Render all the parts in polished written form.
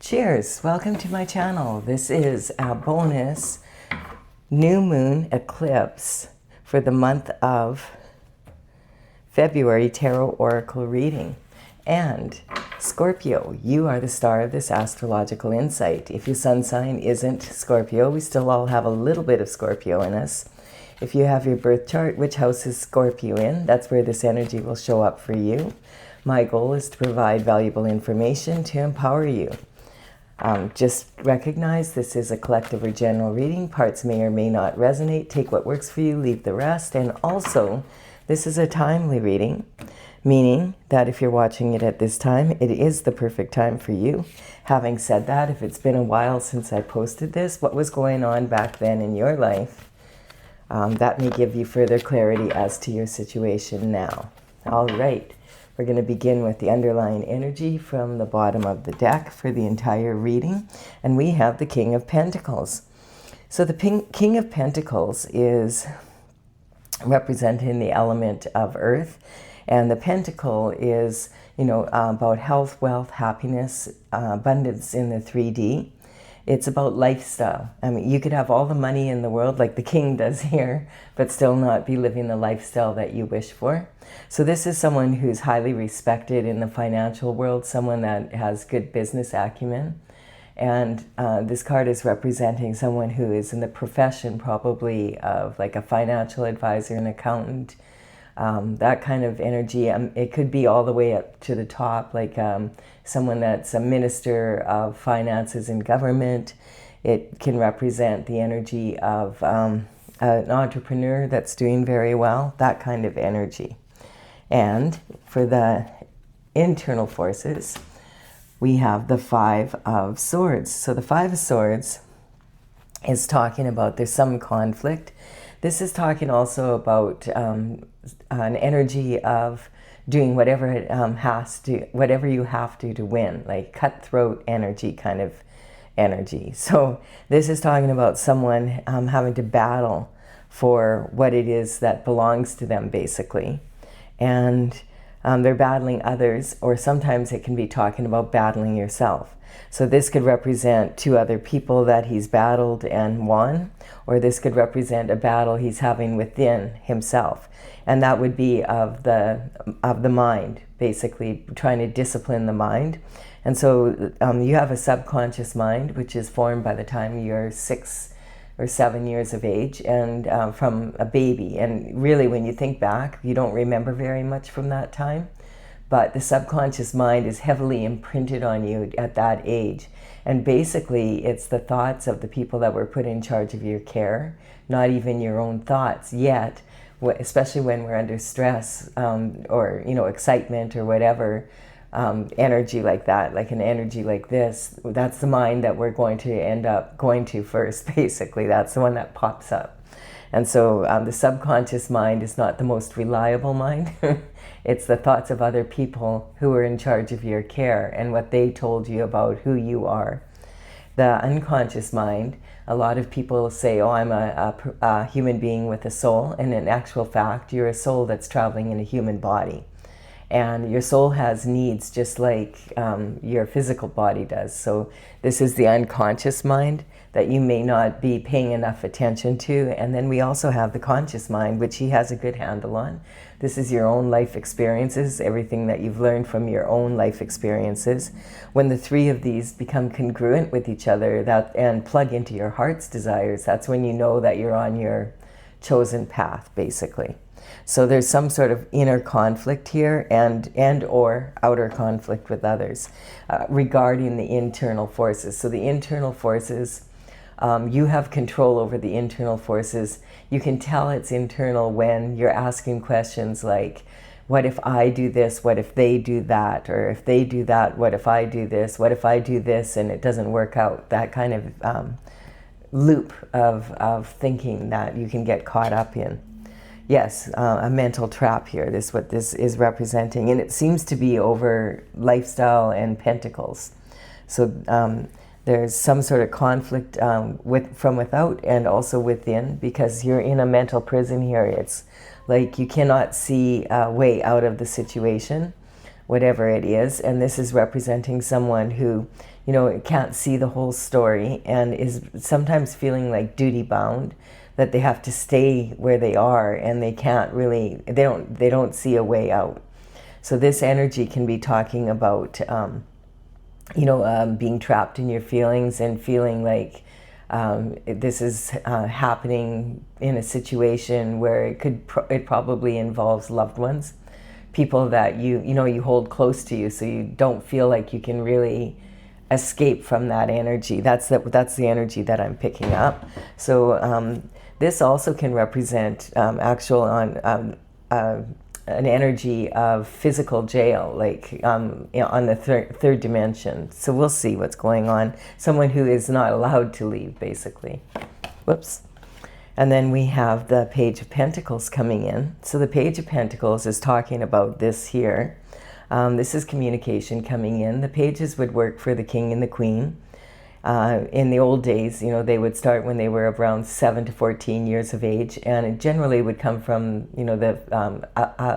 Cheers! Welcome to my channel. This is a bonus new moon eclipse for the month of February tarot oracle reading. And Scorpio, you are the star of this astrological insight. If your sun sign isn't Scorpio, we still all have a little bit of Scorpio in us. If you have your birth chart, which house is Scorpio in, that's where this energy will show up for you. My goal is to provide valuable information to empower you. Just recognize this is a collective or general reading. Parts may or may not resonate. Take what works for you, leave the rest. And also, this is a timely reading, meaning that if you're watching it at this time, it is the perfect time for you. Having said that, if it's been a while since I posted this, what was going on back then in your life, that may give you further clarity as to your situation now. All right. We're going to begin with the underlying energy from the bottom of the deck for the entire reading. And we have the King of Pentacles. So the King of Pentacles is representing the element of earth. And the pentacle is, about health, wealth, happiness, abundance in the 3D. It's about lifestyle. I mean, you could have all the money in the world like the king does here, but still not be living the lifestyle that you wish for. So this is someone who's highly respected in the financial world, someone that has good business acumen. And this card is representing someone who is in the profession probably of like a financial advisor, an accountant, that kind of energy. It could be all the way up to the top, like someone that's a minister of finances in government. It can represent the energy of an entrepreneur that's doing very well, that kind of energy. And for the internal forces, we have the Five of Swords. So the Five of Swords is talking about there's some conflict. This is talking also about an energy of doing whatever it has to, whatever you have to win, like cutthroat energy kind of energy. So this is talking about someone having to battle for what it is that belongs to them, basically. And they're battling others, or sometimes it can be talking about battling yourself. So this could represent two other people that he's battled and won, or this could represent a battle he's having within himself. And that would be of the mind, basically trying to discipline the mind. And so you have a subconscious mind, which is formed by the time you're 6 or 7 years of age, and from a baby. And really, when you think back, you don't remember very much from that time. But the subconscious mind is heavily imprinted on you at that age. And basically, it's the thoughts of the people that were put in charge of your care, not even your own thoughts yet, especially when we're under stress or excitement or whatever, energy like that, like an energy like this. That's the mind that we're going to end up going to first, basically. That's the one that pops up. And so the subconscious mind is not the most reliable mind. It's the thoughts of other people who are in charge of your care and what they told you about who you are. The unconscious mind, a lot of people say, oh, I'm a human being with a soul. And in actual fact, you're a soul that's traveling in a human body. And your soul has needs just like your physical body does. So this is the unconscious mind that you may not be paying enough attention to. And then we also have the conscious mind, which he has a good handle on. This is your own life experiences, everything that you've learned from your own life experiences. When the three of these become congruent with each other and plug into your heart's desires, that's when you know that you're on your chosen path, basically. So there's some sort of inner conflict here and or outer conflict with others regarding the internal forces. So the internal forces, you have control over the internal forces. You can tell it's internal when you're asking questions like, what if I do this? What if they do that? Or if they do that, what if I do this? What if I do this and it doesn't work out? That kind of loop of thinking that you can get caught up in. Yes, a mental trap here. This is what this is representing. And it seems to be over lifestyle and pentacles. So there's some sort of conflict from without and also within, because you're in a mental prison here. It's like you cannot see a way out of the situation, whatever it is. And this is representing someone who, you know, can't see the whole story and is sometimes feeling like duty bound, that they have to stay where they are and they can't really, they don't see a way out. So this energy can be talking about, you know, being trapped in your feelings and feeling like this is happening in a situation where it probably involves loved ones, people that you know, you hold close to you, so you don't feel like you can really escape from that energy. That's the energy that I'm picking up. So this also can represent an energy of physical jail, like you know, on the third dimension. So we'll see what's going on. Someone who is not allowed to leave, basically. Whoops. And then we have the Page of Pentacles coming in. So the Page of Pentacles is talking about this here. This is communication coming in. The pages would work for the king and the queen. In the old days, you know, they would start when they were around 7 to 14 years of age, and it generally would come from, you know, the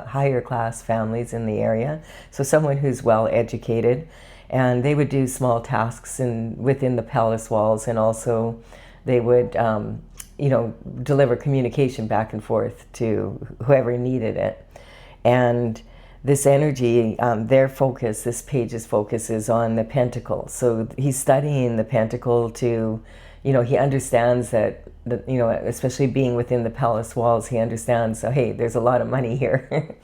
higher class families in the area. So someone who's well educated, and they would do small tasks within the palace walls, and also they would, you know, deliver communication back and forth to whoever needed it. And this energy, this page's focus is on the pentacle. So he's studying the pentacle to, you know, he understands that, you know, especially being within the palace walls, he understands, so, hey, there's a lot of money here,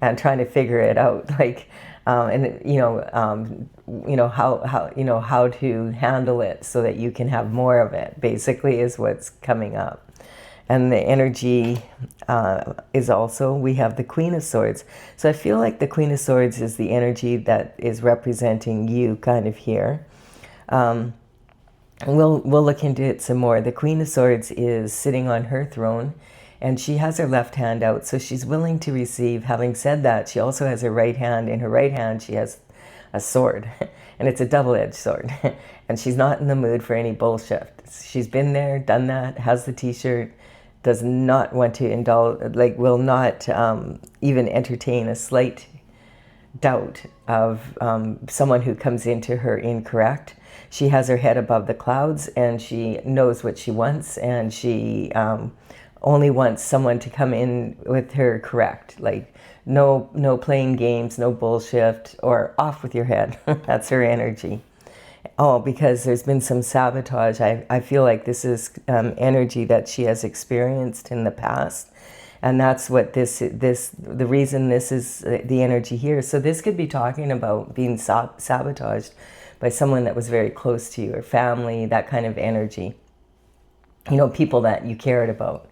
and trying to figure it out, like, and you know, how to handle it so that you can have more of it, basically, is what's coming up. And the energy is also, we have the Queen of Swords. So I feel like the Queen of Swords is the energy that is representing you kind of here. And we'll look into it some more. The Queen of Swords is sitting on her throne, and she has her left hand out, so she's willing to receive. Having said that, she also has her right hand. In her right hand, she has a sword, and it's a double-edged sword. And she's not in the mood for any bullshit. She's been there, done that, has the t-shirt, does not want to indulge, like, will not even entertain a slight doubt of someone who comes into her incorrect. She has her head above the clouds, and she knows what she wants, and she only wants someone to come in with her correct. Like, no playing games, no bullshit, or off with your head. That's her energy. Oh, because there's been some sabotage. I feel like this is energy that she has experienced in the past. And that's what the reason this is the energy here. So this could be talking about being sabotaged by someone that was very close to you, or family, that kind of energy. You know, people that you cared about,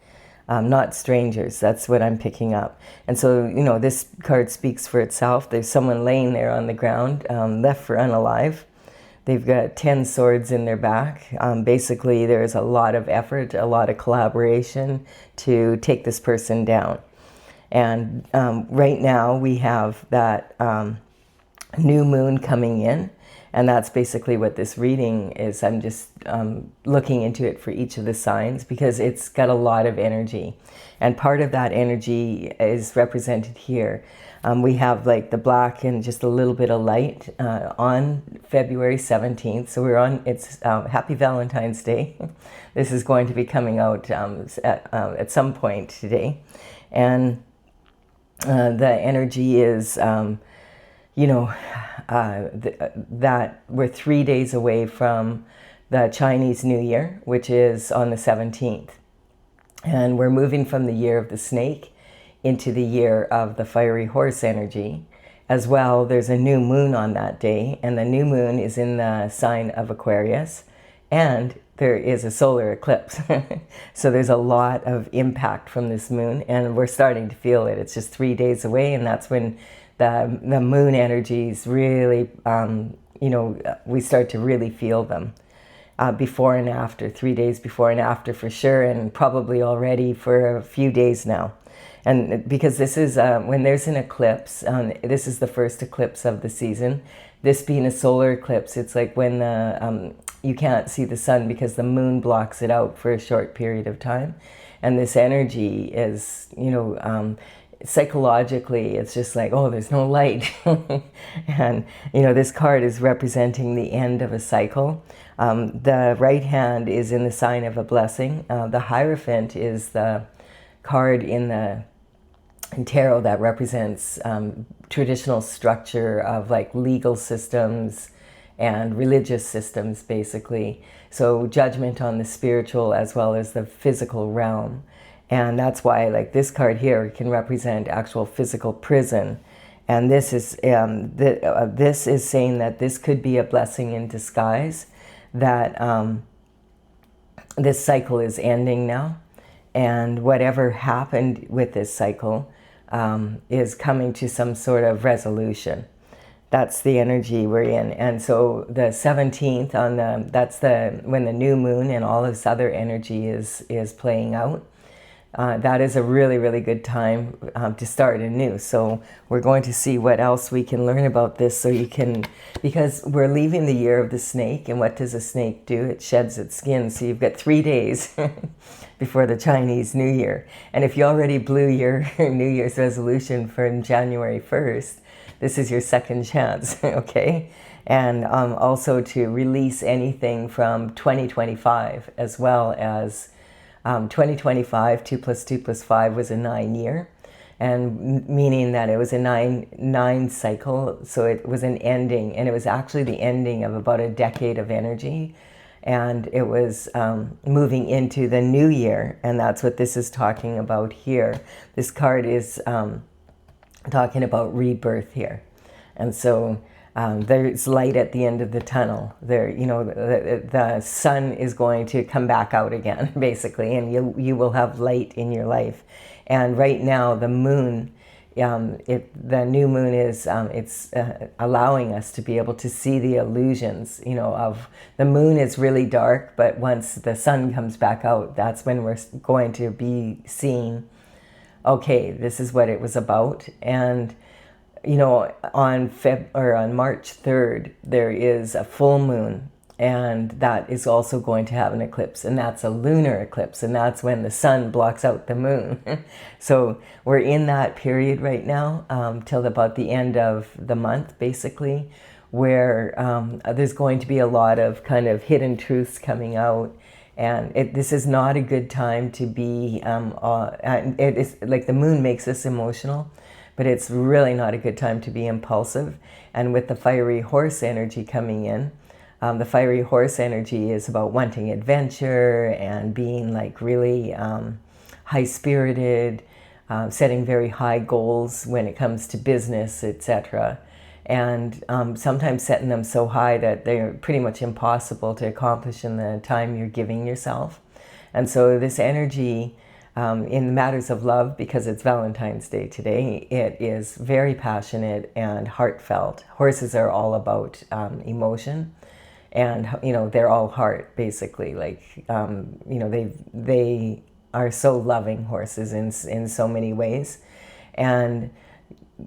not strangers. That's what I'm picking up. And so, you know, this card speaks for itself. There's someone laying there on the ground, left for unalive. They've got 10 swords in their back. Basically, there's a lot of effort, a lot of collaboration to take this person down. And right now we have that new moon coming in, and that's basically what this reading is. I'm just looking into it for each of the signs because it's got a lot of energy. And part of that energy is represented here. We have like the black and just a little bit of light on February 17th. So we're on, it's Happy Valentine's Day. This is going to be coming out at some point today. And the energy is, you know, that we're 3 days away from the Chinese New Year, which is on the 17th. And we're moving from the year of the snake into the year of the fiery horse energy. As well, there's a new moon on that day, and the new moon is in the sign of Aquarius, and there is a solar eclipse. So there's a lot of impact from this moon, and we're starting to feel it. It's just 3 days away, and that's when the moon energies really, you know, we start to really feel them. Before and after, 3 days before and after for sure, and probably already for a few days now. And because this is, when there's an eclipse, this is the first eclipse of the season. This being a solar eclipse, it's like when you can't see the sun because the moon blocks it out for a short period of time. And this energy is, you know, psychologically, it's just like, oh, there's no light. And, you know, this card is representing the end of a cycle. The right hand is in the sign of a blessing. The Hierophant is the card in tarot that represents traditional structure of like legal systems and religious systems, basically. So judgment on the spiritual as well as the physical realm. And that's why, like, this card here can represent actual physical prison. And this is this is saying that this could be a blessing in disguise, that this cycle is ending now, and whatever happened with this cycle is coming to some sort of resolution. That's the energy we're in. And so the 17th that's when the new moon and all this other energy is playing out. That is a really, really good time to start anew. So we're going to see what else we can learn about this, so you can, because we're leaving the year of the snake, and what does a snake do? It sheds its skin. So you've got 3 days before the Chinese New Year. And if you already blew your New Year's resolution from January 1st, this is your second chance, okay? And also to release anything from 2025, as well as 2025, 2 + 2 + 5 was a 9-year, and meaning that it was a nine cycle. So it was an ending, and it was actually the ending of about a decade of energy. And it was moving into the new year, and that's what this is talking about here. This card is talking about rebirth here. And so there's light at the end of the tunnel. There, you know, the sun is going to come back out again, basically, and you will have light in your life. And right now, the moon, the new moon is it's allowing us to be able to see the illusions. You know, of the moon is really dark, but once the sun comes back out, that's when we're going to be seeing, okay, this is what it was about. And you know, on March 3rd, there is a full moon, and that is also going to have an eclipse, and that's a lunar eclipse, and that's when the sun blocks out the moon. So we're in that period right now, till about the end of the month, basically, where there's going to be a lot of kind of hidden truths coming out. And this is not a good time to be, it is like the moon makes us emotional, but it's really not a good time to be impulsive. And with the fiery horse energy coming in, the fiery horse energy is about wanting adventure and being like really high-spirited, setting very high goals when it comes to business, etc. And sometimes setting them so high that they're pretty much impossible to accomplish in the time you're giving yourself. And so this energy, in matters of love, because it's Valentine's Day today, it is very passionate and heartfelt. Horses are all about emotion, and you know, they're all heart, basically. Like you know, they are so loving, horses, in so many ways. And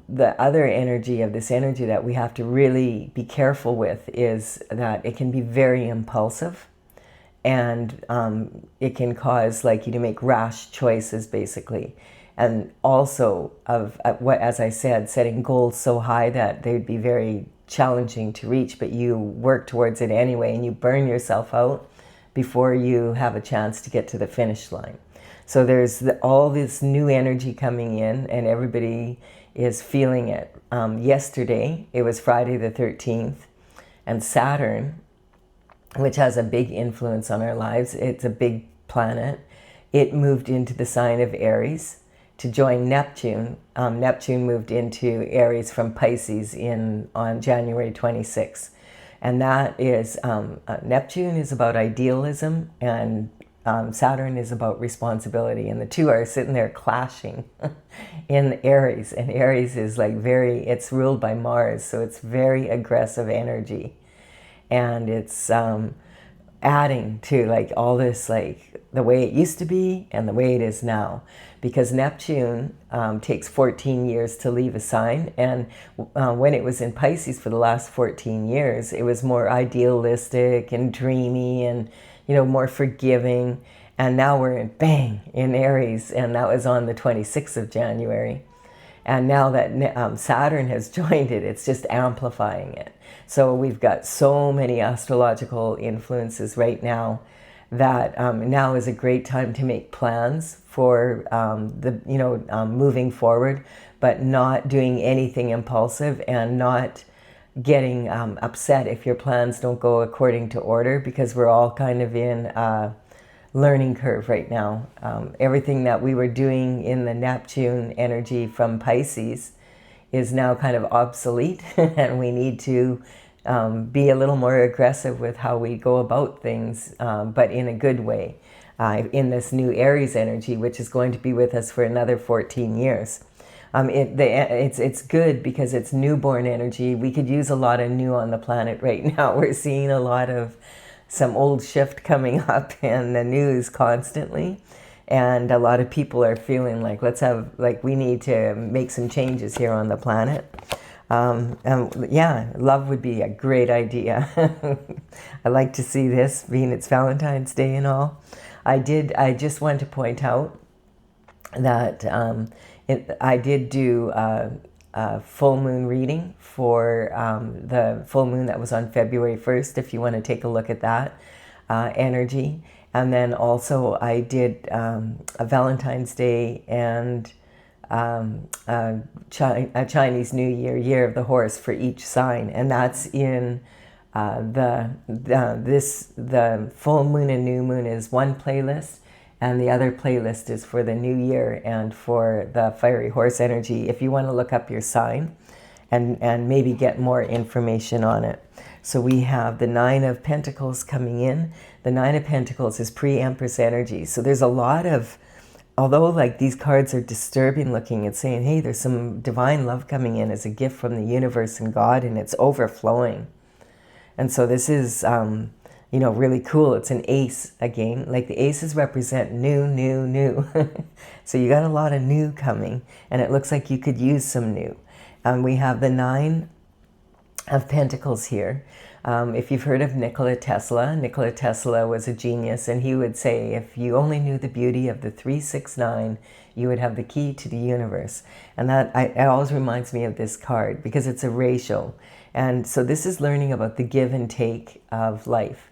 the other energy of this energy that we have to really be careful with is that it can be very impulsive. And it can cause like you to make rash choices, basically. And also of what, as I said, setting goals so high that they'd be very challenging to reach, but you work towards it anyway, and you burn yourself out before you have a chance to get to the finish line. So there's all this new energy coming in, and everybody is feeling it. Yesterday, it was Friday the 13th, and Saturn, which has a big influence on our lives, it's a big planet, it moved into the sign of Aries to join Neptune. Neptune moved into Aries from Pisces on January 26th. And that is, Neptune is about idealism, and Saturn is about responsibility. And the two are sitting there clashing in Aries. And Aries is like it's ruled by Mars, so it's very aggressive energy. And it's adding to like all this, like the way it used to be and the way it is now, because Neptune takes 14 years to leave a sign, and when it was in Pisces for the last 14 years, it was more idealistic and dreamy and, you know, more forgiving. And now we're in Aries, and that was on the 26th of January. And now that Saturn has joined it, it's just amplifying it. So we've got so many astrological influences right now that now is a great time to make plans for moving forward, but not doing anything impulsive and not getting upset if your plans don't go according to order, because we're all kind of in a learning curve right now. Everything that we were doing in the Neptune energy from Pisces is now kind of obsolete and we need to be a little more aggressive with how we go about things, but in a good way, in this new Aries energy, which is going to be with us for another 14 years. It's good because it's newborn energy. We could use a lot of new on the planet right now. We're seeing a lot of some old shift coming up in the news constantly. And a lot of people are feeling like, we need to make some changes here on the planet. Yeah, love would be a great idea. I like to see this, being it's Valentine's Day and all. I just want to point out that I did do a full moon reading for the full moon that was on February 1st, if you want to take a look at that energy. And then also I did a Valentine's Day and a Chinese New Year, Year of the Horse for each sign, and that's in the full moon and new moon is one playlist, and the other playlist is for the new year and for the fiery horse energy, if you want to look up your sign and maybe get more information on it. So we have the Nine of Pentacles coming in. The Nine of Pentacles is pre-Empress energy, so there's a lot of, although like these cards are disturbing looking, it's saying, hey, there's some divine love coming in as a gift from the universe and God, and it's overflowing. And so this is, really cool. It's an ace again. Like the aces represent new. So you got a lot of new coming, and it looks like you could use some new. We have the Nine of Pentacles here. If you've heard of Nikola Tesla was a genius, and he would say, if you only knew the beauty of the 369, you would have the key to the universe. And that it always reminds me of this card because it's a ratio. And so this is learning about the give and take of life.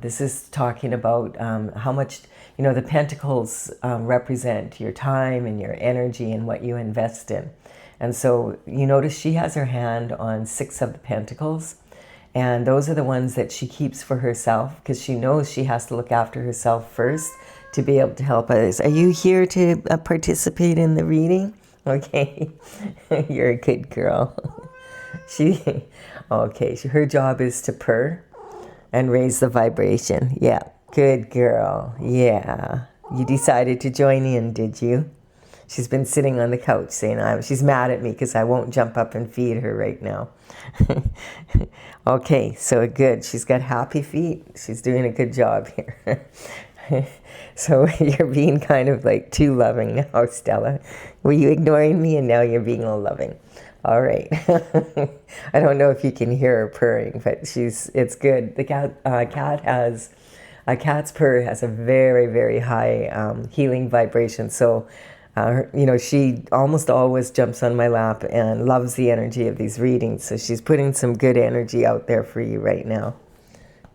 This is talking about how much, the pentacles represent your time and your energy and what you invest in. And so you notice she has her hand on Six of the Pentacles. And those are the ones that she keeps for herself because she knows she has to look after herself first to be able to help others. Are you here to participate in the reading? Okay, you're a good girl. Her job is to purr and raise the vibration. Yeah, good girl. Yeah, you decided to join in, did you? She's been sitting on the couch saying, she's mad at me because I won't jump up and feed her right now. Okay, so good. She's got happy feet. She's doing a good job here. So you're being kind of like too loving now, Stella. Were you ignoring me and now you're being all loving? All right. I don't know if you can hear her purring, but it's good. The cat's purr has a very, very high healing vibration. So she almost always jumps on my lap and loves the energy of these readings. So she's putting some good energy out there for you right now.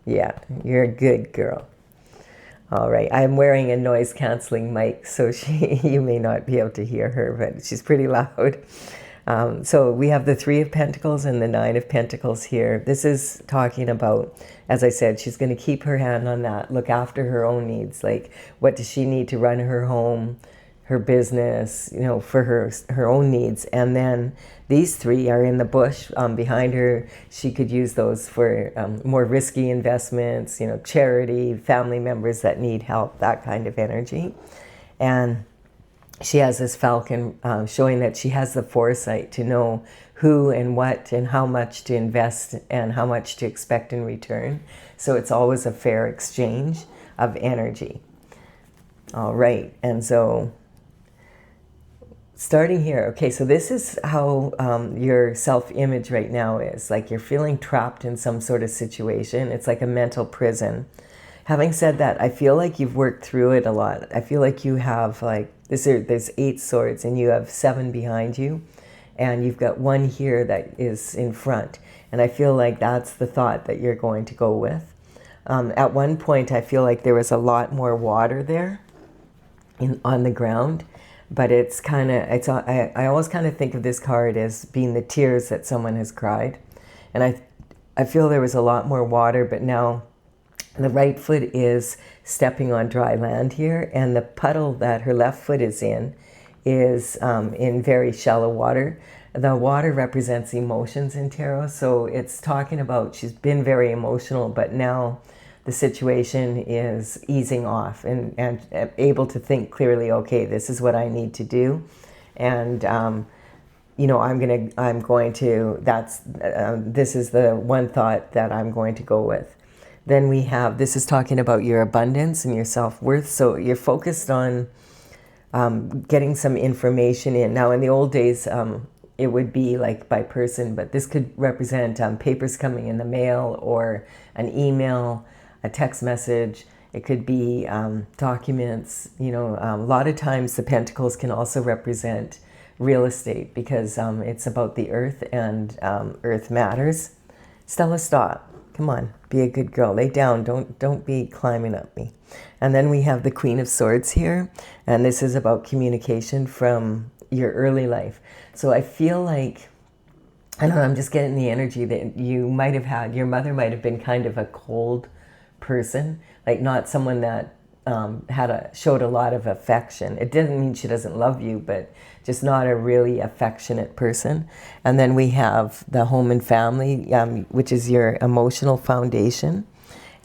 Yeah, you're a good girl. All right, I'm wearing a noise canceling mic, so you may not be able to hear her, but she's pretty loud. So we have the Three of Pentacles and the Nine of Pentacles here. This is talking about, as I said, she's going to keep her hand on that, look after her own needs. Like, what does she need to run her home, her business, for her own needs. And then these three are in the bush behind her. She could use those for more risky investments, charity, family members that need help, that kind of energy. And she has this falcon showing that she has the foresight to know who and what and how much to invest and how much to expect in return. So it's always a fair exchange of energy. All right, and so starting here, okay, so this is how your self-image right now is. Like, you're feeling trapped in some sort of situation. It's like a mental prison. Having said that, I feel like you've worked through it a lot. I feel like you have there's 8 swords, and you have 7 behind you, and you've got 1 here that is in front. And I feel like that's the thought that you're going to go with. At one point, I feel like there was a lot more water there on the ground, but it's kind of, I always kind of think of this card as being the tears that someone has cried. And I feel there was a lot more water, but now the right foot is stepping on dry land here, and the puddle that her left foot is in very shallow water. The water represents emotions in tarot, so it's talking about she's been very emotional, but now the situation is easing off and able to think clearly, okay, this is what I need to do. And, you know, this is the one thought that I'm going to go with. Then we have, this is talking about your abundance and your self-worth. So you're focused on getting some information in. Now, in the old days, it would be like by person, but this could represent papers coming in the mail, or an email, a text message. It could be documents. You know, a lot of times the pentacles can also represent real estate, because it's about the earth, and earth matters. Stella, stop. Come on, be a good girl. Lay down. Don't be climbing up me. And then we have the Queen of Swords here, and this is about communication from your early life. So I feel like, I don't know, I'm just getting the energy that you might have had, your mother might have been kind of a cold person, like not someone that showed a lot of affection. It doesn't mean she doesn't love you, but just not a really affectionate person. And then we have the home and family, which is your emotional foundation.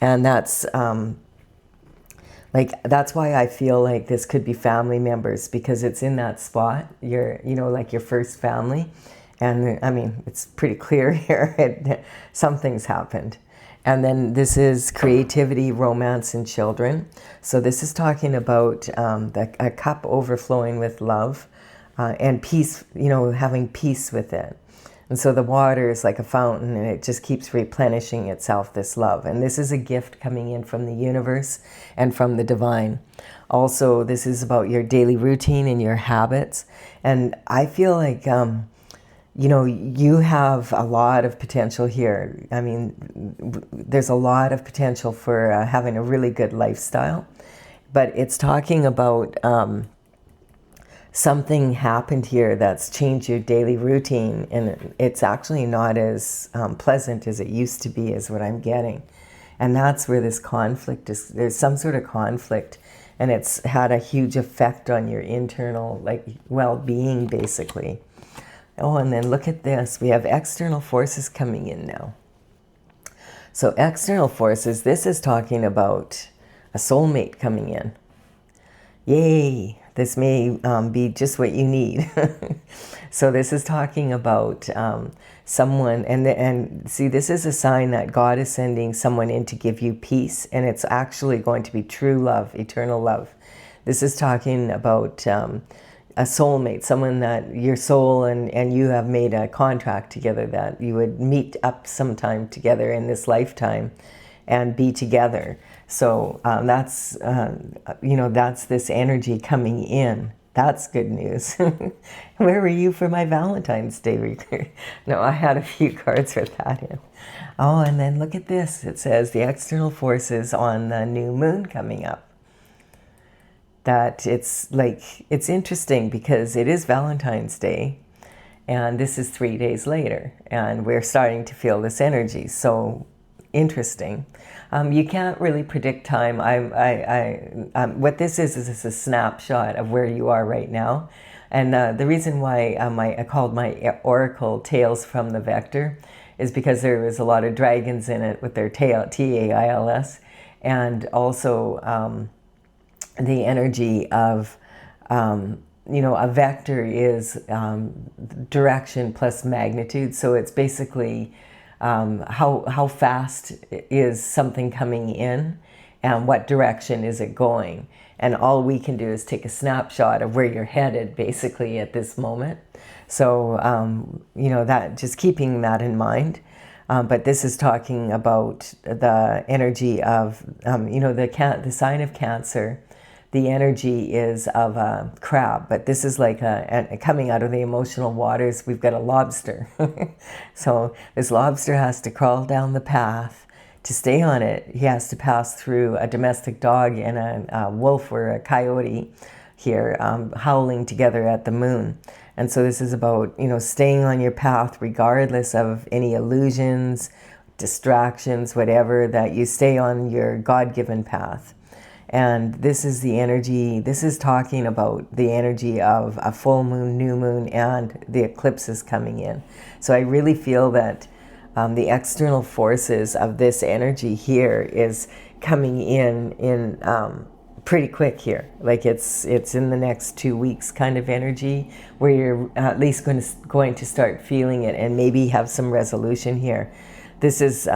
And that's that's why I feel like this could be family members, because it's in that spot, like your first family. And I mean, it's pretty clear here, something's happened. And then this is creativity, romance, and children. So this is talking about a cup overflowing with love and peace, having peace with it. And so the water is like a fountain, and it just keeps replenishing itself, this love. And this is a gift coming in from the universe and from the divine. Also, this is about your daily routine and your habits. And I feel like, you have a lot of potential here. I mean, there's a lot of potential for having a really good lifestyle. But it's talking about something happened here that's changed your daily routine, and it's actually not as pleasant as it used to be, is what I'm getting. And that's where this conflict is. There's some sort of conflict, and it's had a huge effect on your internal well-being, basically. Oh, and then look at this. We have external forces coming in now. So external forces, this is talking about a soulmate coming in. Yay! This may be just what you need. So this is talking about someone, and see, this is a sign that God is sending someone in to give you peace, and it's actually going to be true love, eternal love. This is talking about a soulmate, someone that your soul and you have made a contract together that you would meet up sometime together in this lifetime and be together. So that's this energy coming in. That's good news. Where were you for my Valentine's Day record? No, I had a few cards with that in. Oh, and then look at this. It says the external forces on the new moon coming up. That it's interesting because it is Valentine's Day, and this is 3 days later, and we're starting to feel this energy. So interesting. You can't really predict time. What this is a snapshot of where you are right now. And the reason why I called my oracle Tales from the Vector is because there was a lot of dragons in it with their tail, Tails, and also the energy of, a vector is direction plus magnitude. So it's basically how fast is something coming in and what direction is it going. And all we can do is take a snapshot of where you're headed basically at this moment. So, that just keeping that in mind. But this is talking about the energy of, the sign of Cancer. the energy is of a crab, but this is like coming out of the emotional waters. We've got a lobster. So this lobster has to crawl down the path. To stay on it, he has to pass through a domestic dog and a wolf or a coyote here, howling together at the moon. And so this is about, staying on your path regardless of any illusions, distractions, whatever, that you stay on your God-given path. And this is the energy, this is talking about the energy of a full moon, new moon, and the eclipses coming in. So I really feel that the external forces of this energy here is coming in pretty quick here. Like it's in the next 2 weeks kind of energy, where you're at least going to start feeling it and maybe have some resolution here. This is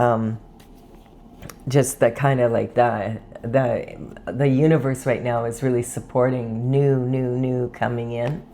just the kind of like the universe right now is really supporting new coming in.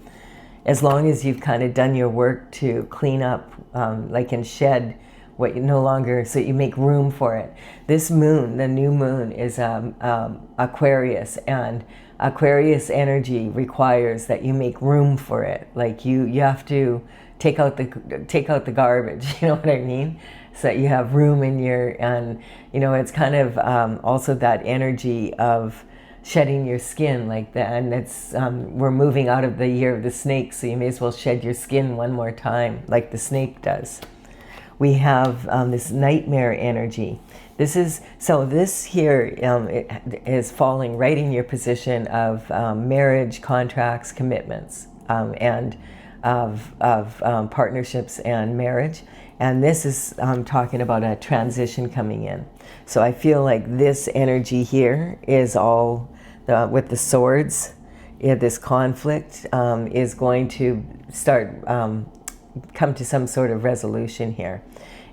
As long as you've kind of done your work to clean up, like and shed what you no longer, so you make room for it. This moon, the new moon, is Aquarius, and Aquarius energy requires that you make room for it. Like you have to take out the garbage. You know what I mean? So that you have room in your, and it's kind of also that energy of shedding your skin like that. And it's we're moving out of the year of the snake, so you may as well shed your skin one more time, like the snake does. We have this nightmare energy. This here it is falling right in your position of marriage, contracts, commitments, and of partnerships and marriage. And this is talking about a transition coming in. So I feel like this energy here is all with the swords. This conflict is going to start come to some sort of resolution here.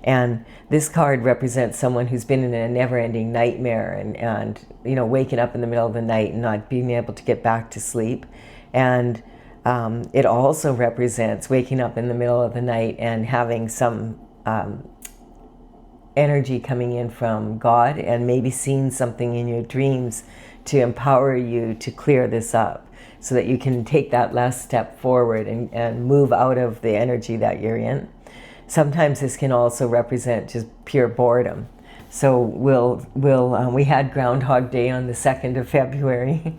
And this card represents someone who's been in a never-ending nightmare and waking up in the middle of the night and not being able to get back to sleep. And it also represents waking up in the middle of the night and having some energy coming in from God, and maybe seeing something in your dreams to empower you to clear this up, so that you can take that last step forward and move out of the energy that you're in. Sometimes this can also represent just pure boredom. So we had Groundhog Day on the 2nd of February,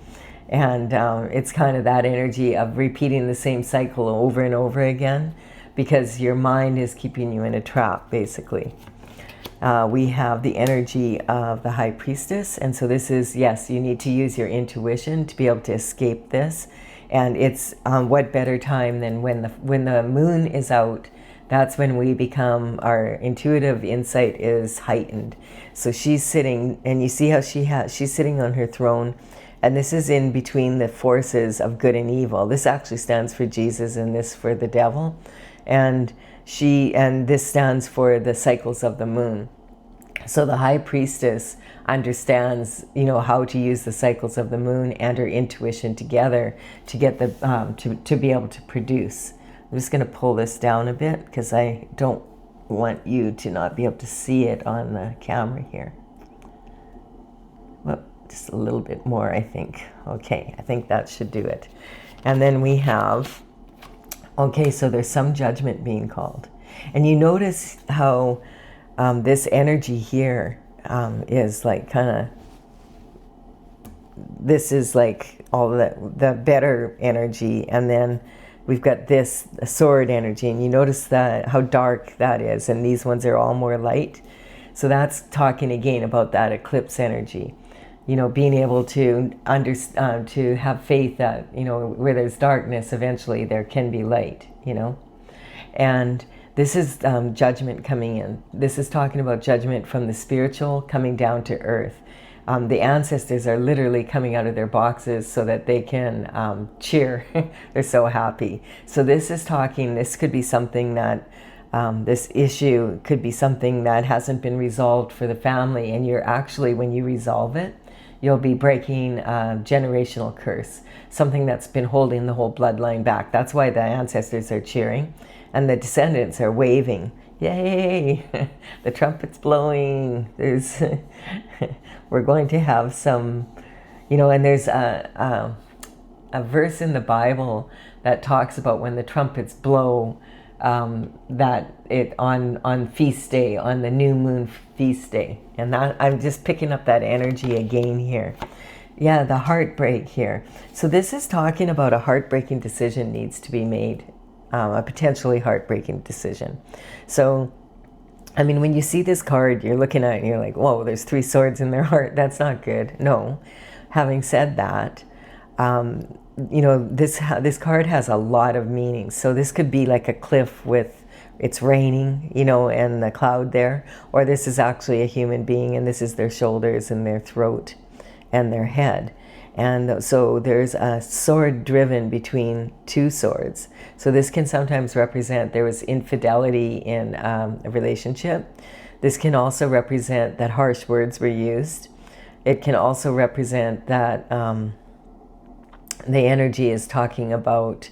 and it's kind of that energy of repeating the same cycle over and over again, because your mind is keeping you in a trap, basically. We have the energy of the High Priestess, and so this is, yes, you need to use your intuition to be able to escape this. And it's what better time than when the moon is out. That's when we become, our intuitive insight is heightened. So she's sitting, and you see how she's sitting on her throne, and this is in between the forces of good and evil. This actually stands for Jesus, and this for the devil. And this stands for the cycles of the moon. So the High Priestess understands, how to use the cycles of the moon and her intuition together to get to be able to produce. I'm just going to pull this down a bit because I don't want you to not be able to see it on the camera here. Well, just a little bit more, I think. Okay, I think that should do it. And then we have, okay, so there's some judgment being called. And you notice how this energy here is like kind of, this is like all the better energy, and then we've got this sword energy, and you notice that how dark that is, and these ones are all more light. So that's talking again about that eclipse energy. Being able to understand, to have faith that, where there's darkness, eventually there can be light, And this is judgment coming in. This is talking about judgment from the spiritual coming down to earth. The ancestors are literally coming out of their boxes so that they can cheer. They're so happy. So this is talking, this could be something that, this issue could be something that hasn't been resolved for the family, and you're actually, when you resolve it, you'll be breaking a generational curse, something that's been holding the whole bloodline back. That's why the ancestors are cheering, and the descendants are waving. Yay! The trumpet's blowing. We're going to have some, You know, and there's a verse in the Bible that talks about when the trumpets blow, that it on feast day, on the new moon feast day. And that, I'm just picking up that energy again here. Yeah, the heartbreak here. So this is talking about a heartbreaking decision needs to be made, a potentially heartbreaking decision. So, I mean, when you see this card, you're looking at it and you're like, whoa, there's 3 swords in their heart. That's not good. No. Having said that, you know, this card has a lot of meanings. So this could be like a cliff with, it's raining, you know, and the cloud there. Or this is actually a human being, and this is their shoulders and their throat and their head. And so there's a sword driven between 2 swords. So this can sometimes represent there was infidelity in a relationship. This can also represent that harsh words were used. It can also represent that the energy is talking about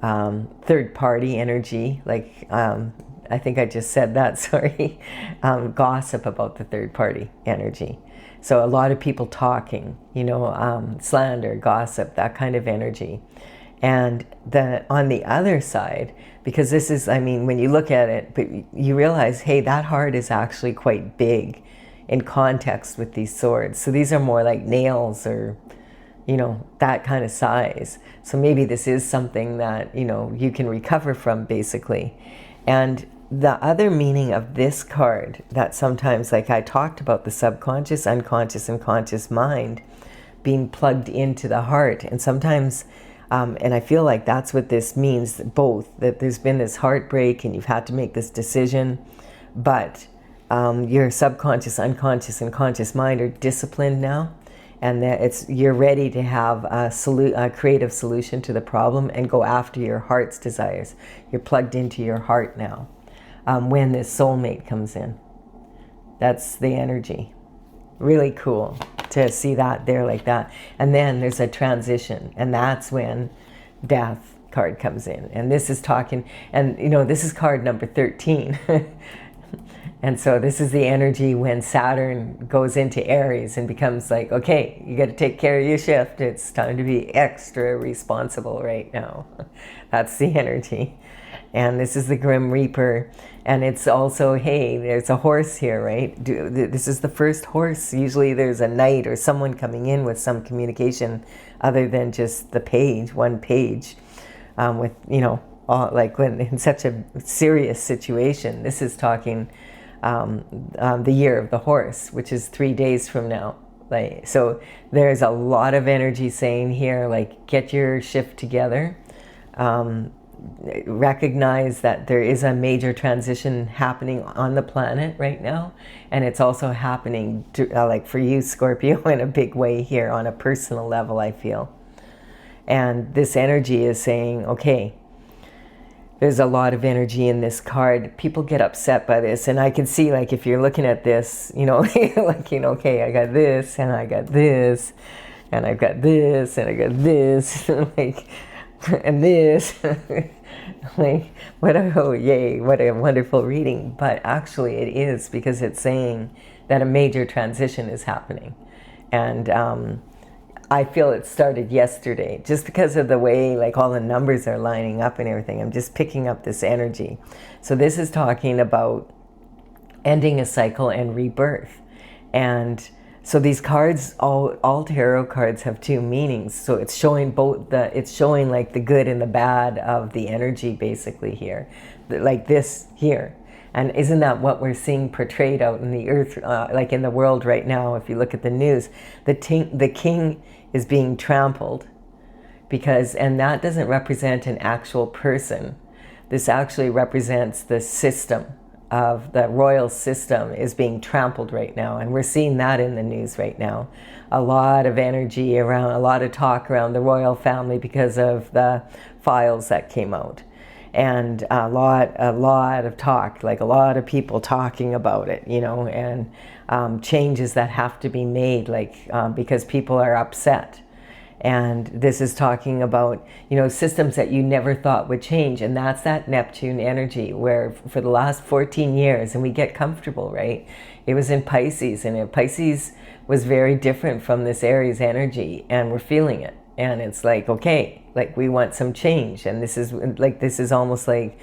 third-party energy, like I think I just said that, sorry, gossip about the third-party energy. So a lot of people talking, you know, slander, gossip, that kind of energy. And on the other side, because this is, I mean, when you look at it, but you realize, hey, that heart is actually quite big in context with these swords. So these are more like nails or, you know, that kind of size. So maybe this is something that, you know, you can recover from, basically. And the other meaning of this card that sometimes, like I talked about, the subconscious, unconscious, and conscious mind being plugged into the heart. And sometimes, and I feel like that's what this means, both, that there's been this heartbreak and you've had to make this decision, but your subconscious, unconscious, and conscious mind are disciplined now, and that you're ready to have a creative solution to the problem and go after your heart's desires. You're plugged into your heart now. When this soulmate comes in, that's the energy. Really cool to see that there like that. And then there's a transition, and that's when death card comes in. And this is talking, and you know, this is card number 13. And so this is the energy when Saturn goes into Aries and becomes like, okay, you got to take care of your shift. It's time to be extra responsible right now. That's the energy. And this is the Grim Reaper. And it's also, hey, there's a horse here, right? This is the first horse. Usually there's a knight or someone coming in with some communication other than just the page, one page, with, you know, like when in such a serious situation. This is talking the year of the horse, which is 3 days from now. Like, so there's a lot of energy saying here, like, get your shift together. Recognize that there is a major transition happening on the planet right now, and it's also happening to, like for you, Scorpio, in a big way here on a personal level, I feel. And this energy is saying, okay, there's a lot of energy in this card. People get upset by this, and I can see, like, if you're looking at this, you know, like, you know, okay, I got this, and I got this, and I've got this, and I got this, like, and this, like, what a, oh, yay, what a wonderful reading. But actually it is, because it's saying that a major transition is happening. And I feel it started yesterday, just because of the way, like, all the numbers are lining up and everything. I'm just picking up this energy. So this is talking about ending a cycle and rebirth. And so these cards, all tarot cards have 2 meanings. So it's showing both it's showing like the good and the bad of the energy, basically here, like this here. And isn't that what we're seeing portrayed out in the earth, like in the world right now? If you look at the news, the king is being trampled, because, and that doesn't represent an actual person. This actually represents the system of the royal system is being trampled right now, and we're seeing that in the news right now. A lot of energy around, a lot of talk around the royal family because of the files that came out, and a lot of talk, like a lot of people talking about it, you know, and changes that have to be made, like because people are upset. And this is talking about, you know, systems that you never thought would change. And that's that Neptune energy where for the last 14 years, and we get comfortable, right? It was in Pisces, and Pisces was very different from this Aries energy, and we're feeling it. And it's like, okay, like we want some change. And this is almost like,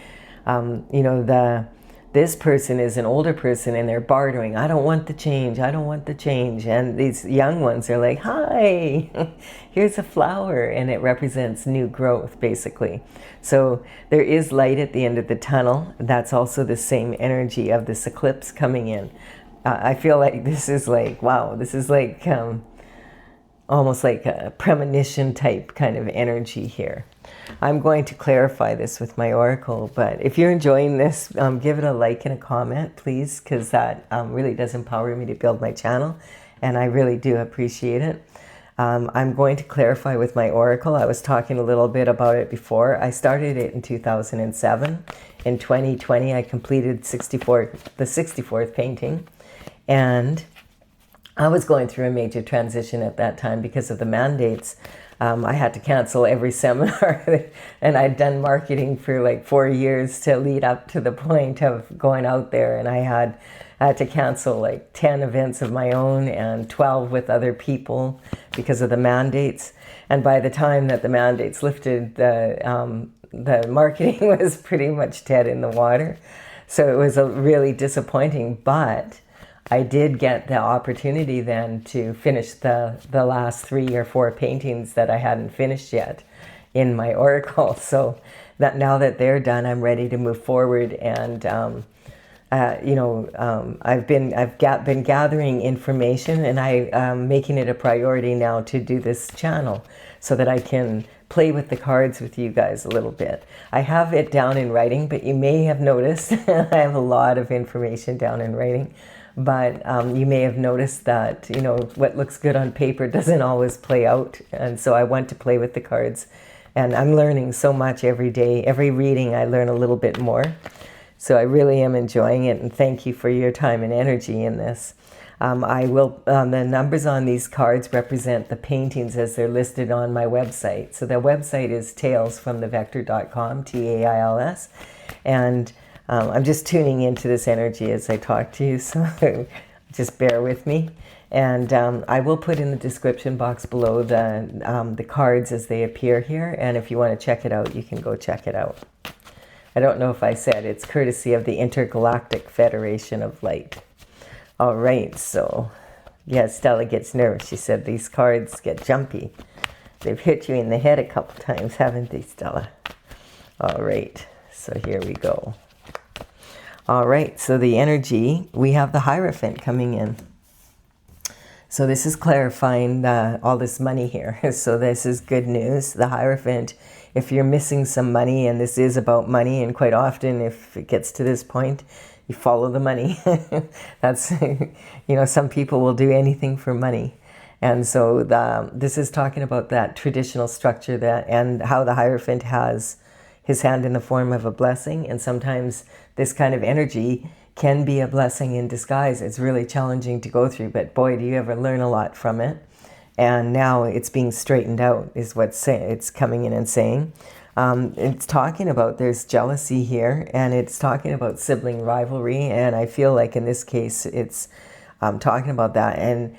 you know, this person is an older person and they're bartering. I don't want the change. I don't want the change. And these young ones are like, hi, here's a flower. And it represents new growth, basically. So there is light at the end of the tunnel. That's also the same energy of this eclipse coming in. I feel like this is like, wow, this is like almost like a premonition type kind of energy here. I'm going to clarify this with my oracle, but if you're enjoying this, give it a like and a comment, please, because that really does empower me to build my channel, and I really do appreciate it. I'm going to clarify with my oracle. I was talking a little bit about it before. I started it in 2007. In 2020, I completed the 64th painting, and I was going through a major transition at that time because of the mandates. I had to cancel every seminar, and I'd done marketing for like 4 years to lead up to the point of going out there, and I had to cancel like 10 events of my own and 12 with other people because of the mandates. And by the time that the mandates lifted, the marketing was pretty much dead in the water. So it was really disappointing, but I did get the opportunity then to finish the last 3 or 4 paintings that I hadn't finished yet in my oracle. So that now that they're done, I'm ready to move forward. And you know, I've been gathering information, and I'm making it a priority now to do this channel so that I can play with the cards with you guys a little bit. I have it down in writing, but you may have noticed I have a lot of information down in writing. But you may have noticed that, you know, what looks good on paper doesn't always play out. And so I want to play with the cards. And I'm learning so much every day. Every reading, I learn a little bit more. So I really am enjoying it. And thank you for your time and energy in this. The numbers on these cards represent the paintings as they're listed on my website. So the website is talesfromthevector.com, TAILS. And I'm just tuning into this energy as I talk to you, so just bear with me. And I will put in the description box below the cards as they appear here, and if you want to check it out, you can go check it out. I don't know if I said it's courtesy of the Intergalactic Federation of Light. All right, so yeah, Stella gets nervous. She said these cards get jumpy. They've hit you in the head a couple times, haven't they, Stella? All right, so here we go. All right, so the energy, we have the Hierophant coming in. So this is clarifying all this money here. So this is good news. The Hierophant, if you're missing some money, and this is about money, and quite often if it gets to this point, you follow the money. That's, you know, some people will do anything for money. And so this is talking about that traditional structure and how the Hierophant has his hand in the form of a blessing, and sometimes this kind of energy can be a blessing in disguise. It's really challenging to go through, but boy, do you ever learn a lot from it. And now it's being straightened out is what it's coming in and saying. It's talking about there's jealousy here, and it's talking about sibling rivalry, and I feel like in this case it's talking about that. And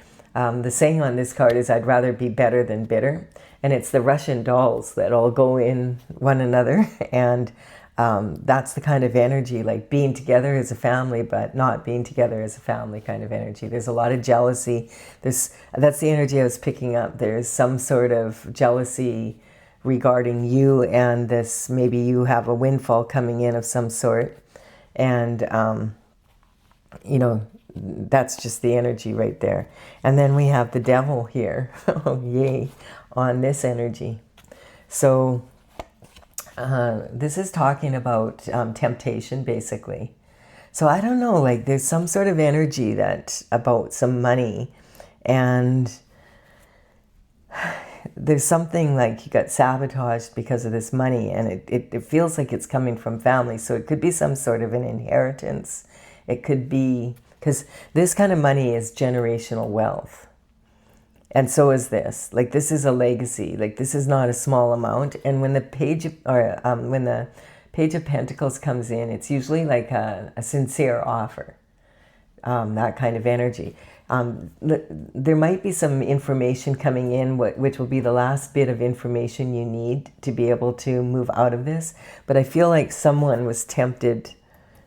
the saying on this card is, I'd rather be better than bitter. And it's the Russian dolls that all go in one another. And that's the kind of energy, like being together as a family, but not being together as a family kind of energy. There's a lot of jealousy. That's the energy I was picking up. There's some sort of jealousy regarding you and this. Maybe you have a windfall coming in of some sort. And, you know, that's just the energy right there. And then we have the devil here. Oh, yay. On this energy. So this is talking about temptation, basically. So I don't know, like there's some sort of energy that about some money, and there's something like you got sabotaged because of this money, and it feels like it's coming from family. So it could be some sort of an inheritance. It could be, because this kind of money is generational wealth. And so is this. Like, this is a legacy. Like, this is not a small amount. And when the when the Page of Pentacles comes in, it's usually like a sincere offer, that kind of energy. There might be some information coming in, which will be the last bit of information you need to be able to move out of this. But I feel like someone was tempted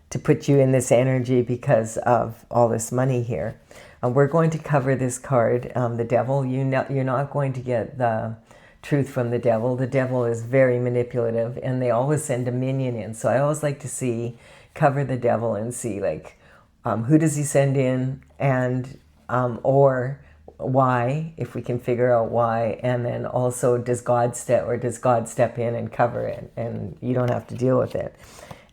to put you in this energy because of all this money here. We're going to cover this card, the devil. You're not going to get the truth from the devil. The devil is very manipulative, and they always send a minion in. So I always like to cover the devil and see, like, who does he send in, and or why, if we can figure out why, and then also does God step in and cover it, and you don't have to deal with it.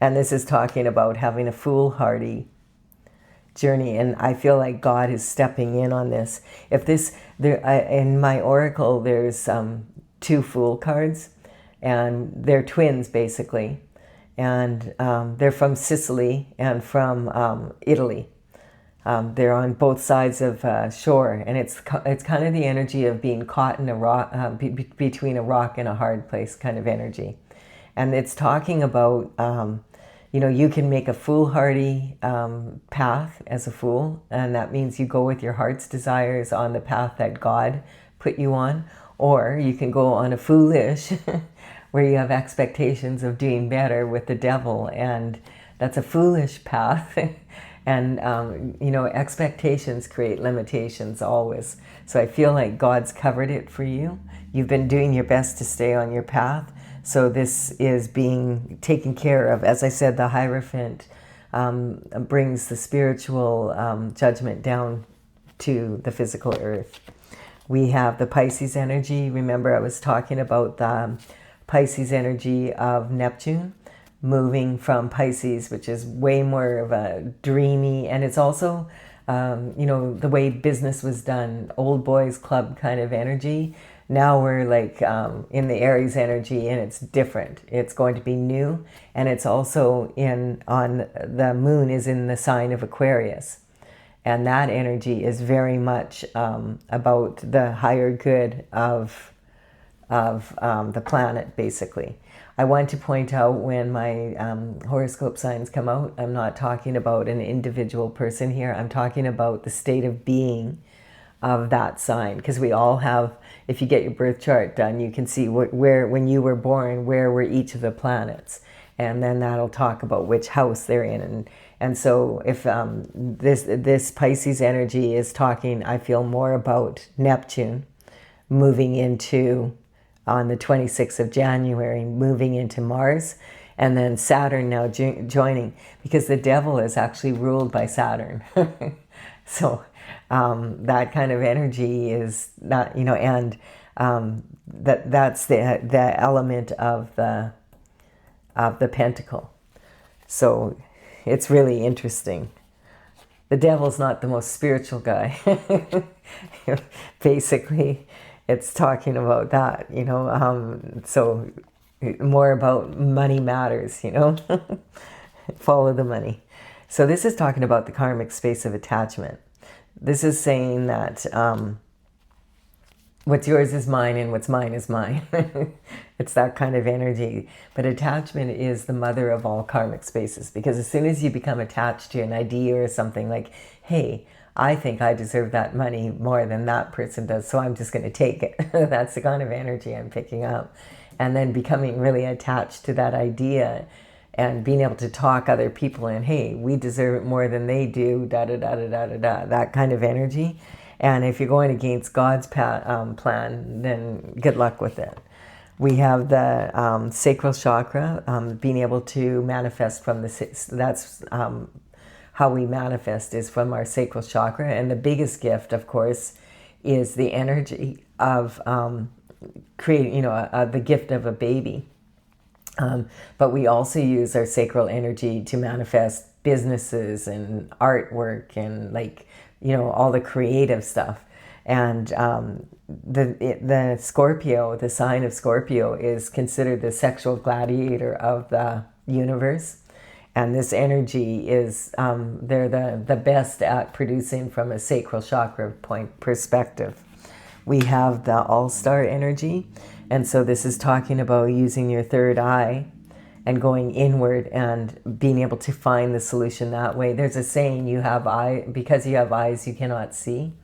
And this is talking about having a foolhardy journey, and I feel like God is stepping in on this. In my oracle, there's 2 Fool cards, and they're twins basically, and they're from Sicily and from Italy. They're on both sides of shore, and it's kind of the energy of being caught in a rock, between a rock and a hard place kind of energy. And it's talking about you can make a foolhardy path as a fool, and that means you go with your heart's desires on the path that God put you on, or you can go on a foolish where you have expectations of doing better with the devil, and that's a foolish path. And expectations create limitations always. So I feel like God's covered it for you. You've been doing your best to stay on your path. So this is being taken care of. As I said, the Hierophant brings the spiritual judgment down to the physical earth. We have the Pisces energy. Remember, I was talking about the Pisces energy of Neptune moving from Pisces, which is way more of a dreamy, and it's also, the way business was done, old boys club kind of energy. Now we're like in the Aries energy, and it's different. It's going to be new, and it's also the moon is in the sign of Aquarius, and that energy is very much about the higher good of the planet, basically. I want to point out, when my horoscope signs come out, I'm not talking about an individual person here. I'm talking about the state of being of that sign, because we all have, if you get your birth chart done, you can see where when you were born, where were each of the planets, and then that'll talk about which house they're in. And so if this Pisces energy is talking, I feel more about Neptune moving into, on the 26th of January, moving into Mars, and then Saturn now joining, because the devil is actually ruled by Saturn. So that kind of energy is not, and that's the element of the pentacle. So it's really interesting. The devil's not the most spiritual guy. Basically, it's talking about that, so more about money matters, follow the money. So this is talking about the karmic space of attachment. This is saying that what's yours is mine, and what's mine is mine. It's that kind of energy. But attachment is the mother of all karmic spaces, because as soon as you become attached to an idea or something, like, hey, I think I deserve that money more than that person does, so I'm just going to take it. That's the kind of energy I'm picking up. And then becoming really attached to that idea, and being able to talk other people in, hey, we deserve it more than they do, da-da-da-da-da-da-da, that kind of energy. And if you're going against God's plan, then good luck with it. We have the sacral chakra, being able to manifest from that's how we manifest, is from our sacral chakra. And the biggest gift, of course, is the energy of creating, the gift of a baby. But we also use our sacral energy to manifest businesses and artwork and, all the creative stuff. And the Scorpio, the sign of Scorpio, is considered the sexual gladiator of the universe. And this energy is, they're the best at producing from a sacral chakra point perspective. We have the all-star energy. And so this is talking about using your third eye and going inward and being able to find the solution that way. There's a saying, because you have eyes, you cannot see.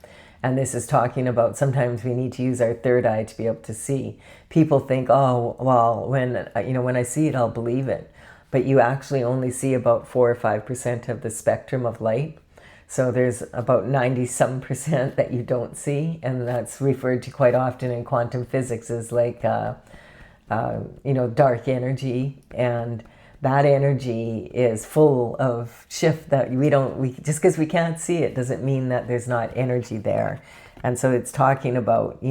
And this is talking about sometimes we need to use our third eye to be able to see. People think, oh, well, when I see it, I'll believe it. But you actually only see about 4 or 5% of the spectrum of light. So there's about 90-some% that you don't see. And that's referred to quite often in quantum physics as like, dark energy. And that energy is full of shift that just because we can't see it doesn't mean that there's not energy there. And so it's talking about,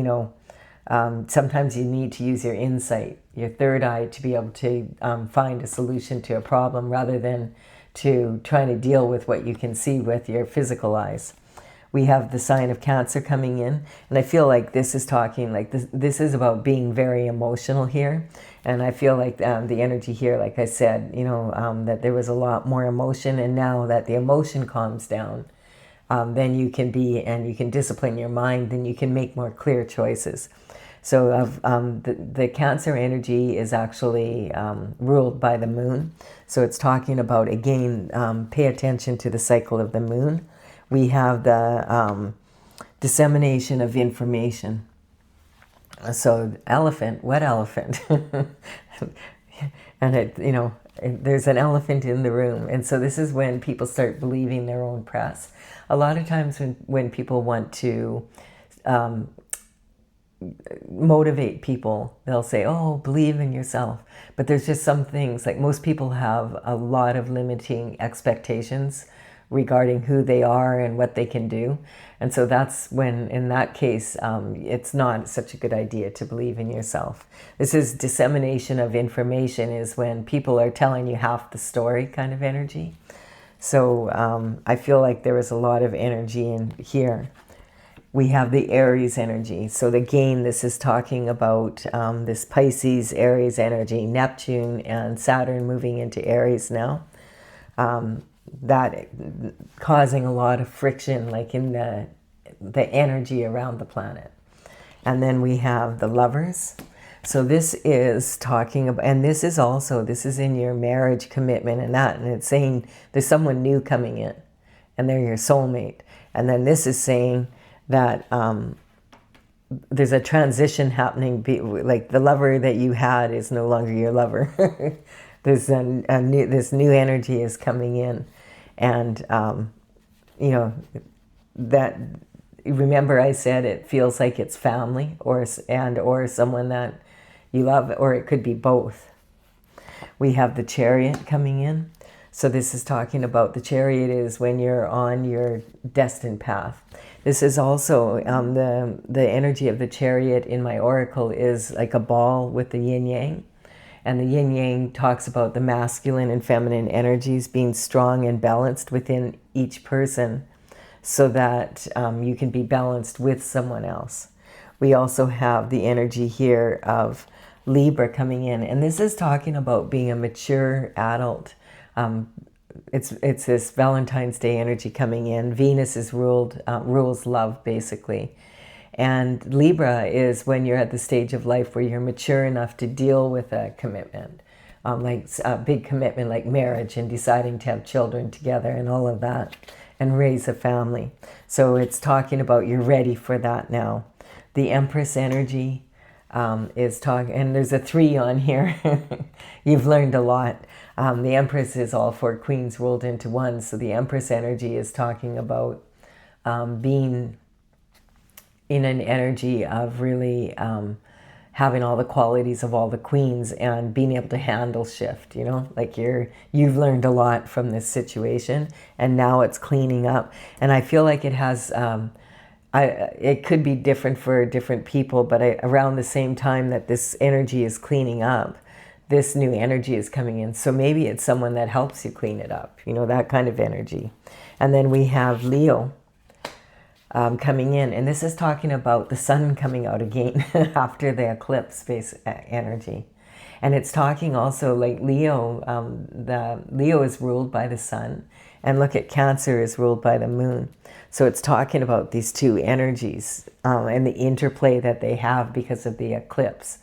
sometimes you need to use your insight, your third eye, to be able to find a solution to a problem rather than to trying to deal with what you can see with your physical eyes. We have the sign of Cancer coming in, and I feel like this is talking like this is about being very emotional here. And I feel like the energy here, like I said, that there was a lot more emotion, and now that the emotion calms down, then you can discipline your mind, then you can make more clear choices. So the Cancer energy is actually ruled by the moon. So it's talking about, again, pay attention to the cycle of the moon. We have the dissemination of information. So elephant, what elephant? And there's an elephant in the room. And so this is when people start believing their own press. A lot of times when people want to motivate people, they'll say, oh, believe in yourself. But there's just some things, like most people have a lot of limiting expectations regarding who they are and what they can do. And so that's when, in that case, it's not such a good idea to believe in yourself. This is dissemination of information, is when people are telling you half the story kind of energy. So I feel like there was a lot of energy in here. We have the Aries energy. So again, this is talking about this Pisces, Aries energy, Neptune and Saturn moving into Aries now. That causing a lot of friction, like in the energy around the planet. And then we have the Lovers. So this is talking about, and this is in your marriage commitment and it's saying there's someone new coming in and they're your soulmate. And then this is saying that there's a transition happening, like the lover that you had is no longer your lover. There's this new energy is coming in. And, that, remember I said it feels like it's family or someone that you love, or it could be both. We have the Chariot coming in. So this is talking about, the Chariot is when you're on your destined path. This is also the energy of the Chariot in my oracle is like a ball with the yin yang. And the yin yang talks about the masculine and feminine energies being strong and balanced within each person so that you can be balanced with someone else. We also have the energy here of Libra coming in. And this is talking about being a mature adult. It's this Valentine's Day energy coming in. Venus is rules love, basically. And Libra is when you're at the stage of life where you're mature enough to deal with a commitment, like a big commitment like marriage and deciding to have children together and all of that and raise a family. So it's talking about you're ready for that now. The Empress energy is talking, and there's a 3 on here. You've learned a lot. The Empress is all 4 queens rolled into one. So the Empress energy is talking about being in an energy of really having all the qualities of all the queens and being able to handle shift, like you've learned a lot from this situation and now it's cleaning up. And I feel like it has, it could be different for different people, but around the same time that this energy is cleaning up, this new energy is coming in. So maybe it's someone that helps you clean it up, that kind of energy. And then we have Leo coming in, and this is talking about the sun coming out again after the eclipse space energy. And it's talking also like Leo, Leo is ruled by the sun, And look at Cancer is ruled by the moon. So it's talking about these two energies and the interplay that they have because of the eclipse.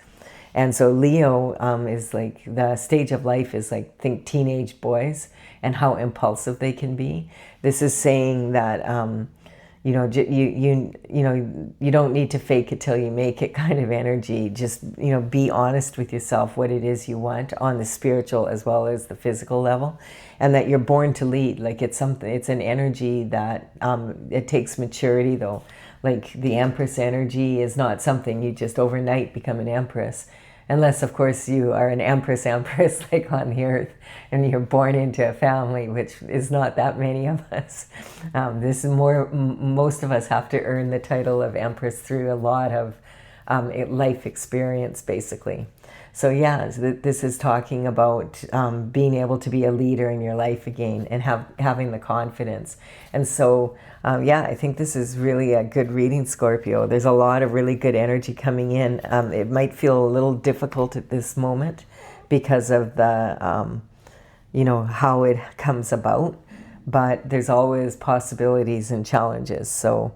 And so Leo is like, the stage of life is like, think teenage boys and how impulsive they can be. This is saying that, you know, you don't need to fake it till you make it kind of energy. Just, you know, be honest with yourself what it is you want on the spiritual as well as the physical level, and that you're born to lead. Like it's something, it's an energy that it takes maturity though. Like the Empress energy is not something you just overnight become an Empress. Unless, of course, you are an Empress like on the earth and you're born into a family, which is not that many of us. This is more, most of us have to earn the title of Empress through a lot of life experience, basically. So yeah, this is talking about being able to be a leader in your life again and having the confidence. And so, yeah, I think this is really a good reading, Scorpio. There's a lot of really good energy coming in. It might feel a little difficult at this moment because of the, you know, how it comes about. But there's always possibilities and challenges. So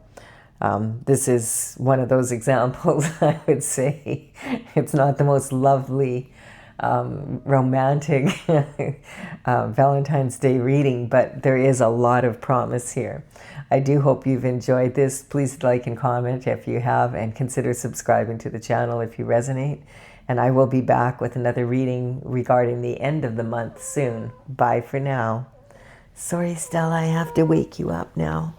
this is one of those examples, I would say. It's not the most lovely, romantic Valentine's Day reading, but there is a lot of promise here. I do hope you've enjoyed this. Please like and comment if you have, and consider subscribing to the channel if you resonate. And I will be back with another reading regarding the end of the month soon. Bye for now. Sorry, Stella, I have to wake you up now.